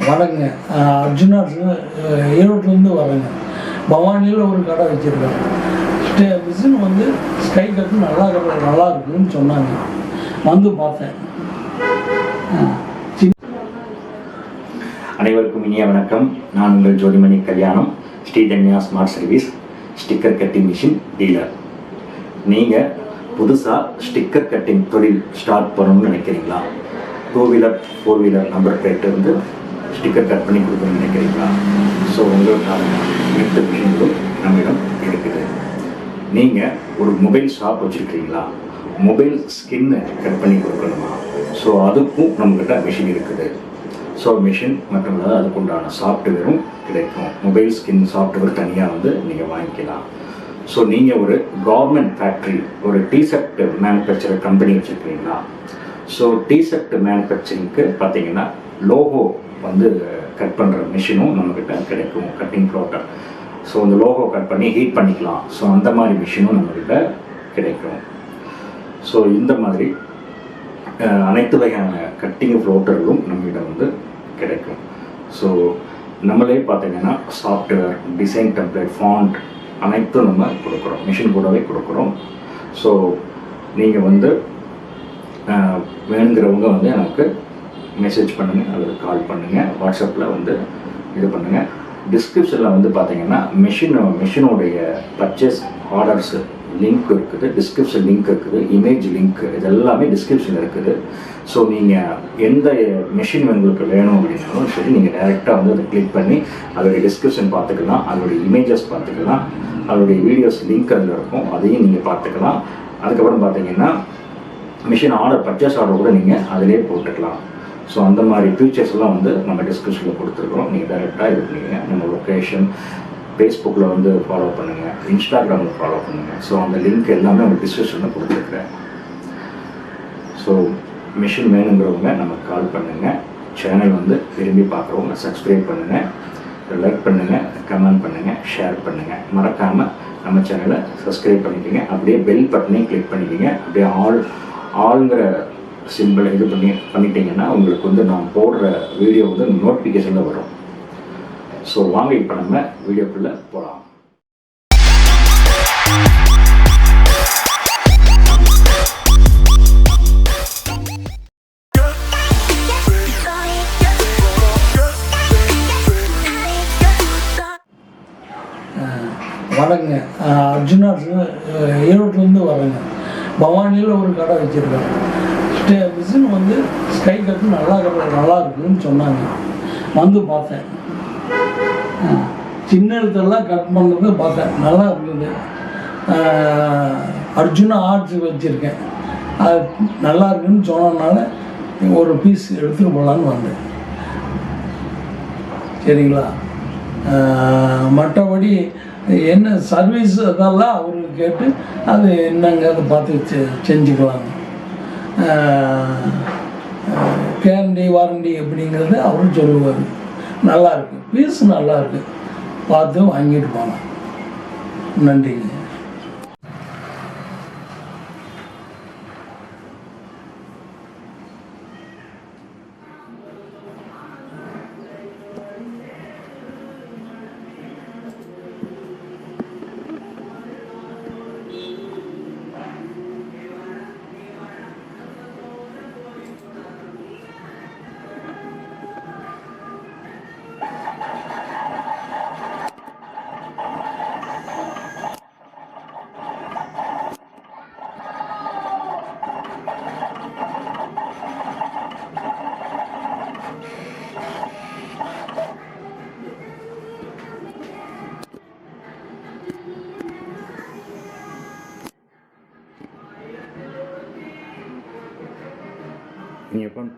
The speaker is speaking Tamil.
வணக்கங்க. அர்ஜுனா ஈரோட்லேருந்து வரேங்க. பவானியில் ஒரு கடை வச்சுருக்கேன். மிஷின் வந்து ஸ்கை கட்டு நல்லா இருக்குதுன்னு சொன்னாங்க. வந்து பார்த்தேன். அனைவருக்கும் இனிய வணக்கம். நான் உங்கள் Jothimani Kalyanam, Sridhanya smart service sticker cutting machine dealer. நீங்கள் புதுசாக ஸ்டிக்கர் கட்டிங் தொழில் ஸ்டார்ட் பண்ணணும்னு நினைக்கிறீங்களா? 2 வீலர் 4 வீலர் நம்பர் பிளேட்டு வந்து ஸ்டிக்கர் கட் பண்ணி கொடுக்கணும்னு நினைக்கிறீங்களா? ஸோ உங்களுக்கான அனைத்து மிஷின்களும் நம்மிடம் இருக்குது. நீங்கள் ஒரு மொபைல் ஷாப் வச்சுருக்கிறீங்களா? மொபைல் ஸ்கின்னு கட் பண்ணி கொடுக்கணுமா? ஸோ அதுக்கும் நம்மக்கிட்ட மிஷின் இருக்குது. ஸோ மிஷின் மற்றும் அதுக்குண்டான சாஃப்ட்வேரும் கிடைக்கும். மொபைல் ஸ்கின் சாஃப்ட்வேர் தனியாக வந்து நீங்கள் வாங்கிக்கலாம். ஸோ நீங்கள் ஒரு கவர்மெண்ட் ஃபேக்ட்ரி, ஒரு டிஷர்ட் மேனுஃபேக்சரர் கம்பெனி வச்சுருக்கீங்களா? ஸோ டிஷர்ட் மேனுஃபேக்சரிங்க்கு பார்த்தீங்கன்னா லோகோ வந்து கட் பண்ணுற மிஷினும் நம்மக்கிட்ட கிடைக்கும், கட்டிங் ஃப்ளோட்டர். ஸோ அந்த லோகோ கட் பண்ணி ஹீட் பண்ணிக்கலாம். ஸோ அந்த மாதிரி மிஷினும் நம்மக்கிட்ட கிடைக்கும். ஸோ இந்த மாதிரி அனைத்து வகையான கட்டிங் ஃப்ளோட்டர்களும் நம்மகிட்ட வந்து கிடைக்கும். ஸோ நம்மளே பார்த்தீங்கன்னா சாஃப்ட்வேர், டிசைன் டெம்ப்ளேட், ஃபாண்ட் அனைத்தும் நம்ம கொடுக்குறோம், மிஷின் கூடவே கொடுக்குறோம். ஸோ நீங்கள் வந்து வேணுங்கிறவங்க வந்து எனக்கு மெசேஜ் பண்ணுங்கள் அல்லது கால் பண்ணுங்கள், வாட்ஸ்அப்பில் வந்து இது பண்ணுங்கள். டிஸ்கிரிப்ஷனில் வந்து பார்த்தீங்கன்னா மிஷினுடைய பர்ச்சேஸ் ஆர்டர்ஸு லிங்க் இருக்குது, டிஸ்கிரிப்ஷன் லிங்க் இருக்குது, இமேஜ் லிங்க், இது எல்லாமே டிஸ்கிரிப்ஷன் இருக்குது. ஸோ நீங்கள் எந்த மிஷின் உங்களுக்கு வேணும் அப்படின்னாலும் சரி, நீங்கள் டைரெக்டாக வந்து அதை கிளிக் பண்ணி அதோடைய டிஸ்கிரிப்ஷன் பார்த்துக்கலாம், அதோடைய இமேஜஸ் பார்த்துக்கலாம், அதோடைய வீடியோஸ் லிங்க் அதில் இருக்கும், அதையும் நீங்கள் பார்த்துக்கலாம். அதுக்கப்புறம் பார்த்தீங்கன்னா மிஷின் ஆர்டர், பர்ச்சேஸ் ஆர்டர் கூட நீங்கள் அதிலே போட்டுக்கலாம். ஸோ அந்த மாதிரி ஃபீச்சர்ஸ்லாம் வந்து நம்ம டிஸ்கிரிப்ஷனில் கொடுத்துருக்குறோம். நீங்கள் டைரெக்டாக இது பண்ணிங்க. நம்ம லொக்கேஷன் ஃபேஸ்புக்கில் வந்து ஃபாலோ பண்ணுங்கள், இன்ஸ்டாகிராமில் ஃபாலோ பண்ணுங்கள். ஸோ அந்த லிங்க் எல்லாமே உங்கள் டிஸ்கிரிப்ஷனில் கொடுத்துருக்குறேன். ஸோ மிஷின் வேணுங்கிறவங்க நமக்கு கால் பண்ணுங்கள். சேனல் வந்து விரும்பி பார்க்குறவங்க சப்ஸ்கிரைப் பண்ணுங்கள், லைக் பண்ணுங்கள், கமெண்ட் பண்ணுங்கள், ஷேர் பண்ணுங்கள். மறக்காமல் நம்ம சேனலை சப்ஸ்கிரைப் பண்ணிக்கிங்க. அப்படியே பெல் பட்டனையும் கிளிக் பண்ணிக்கிங்க. அப்படியே ஆளுங்கிற சிம்பிளை இது பண்ணிட்டீங்கன்னா உங்களுக்கு வந்து நான் போடுற வீடியோ வந்து நோட்டிஃபிகேஷனில் வரும். ஸோ வாங்க இப்போ நம்ம வீடியோக்குள்ளே போகலாம். வணக்கங்க. அர்ஜுனா ஈரோட்லேருந்து வரேங்க. பவானியில் ஒரு கடை வச்சுருக்கேன். மிஷின் வந்து ஸ்கை கட்டு நல்லா இருக்குதுன்னு சொன்னாங்க. வந்து பார்த்தேன். சின்ன எழுத்தெல்லாம் கட் பண்ணுறது பார்த்தேன், நல்லா இருக்குது. அர்ஜுனா ஆர்ட்ஸ் வச்சுருக்கேன், அது நல்லா இருக்குதுன்னு சொன்னதுனால ஒரு பீஸ் எடுத்துகிட்டு போகலான்னு வந்தேன். சரிங்களா? மற்றபடி என்ன சர்வீஸ் அதெல்லாம் அவருக்கு கேட்டு அது என்னங்க அதை பார்த்து செஞ்சுக்கலாங்க. கேரண்டி வாரண்டி அப்படிங்கிறது அவரும் சொல்லுவார். நல்லாயிருக்கு, பீஸ் நல்லாயிருக்கு, பார்த்து வாங்கிட்டு போனோம். நன்றிங்க. நீங்கள்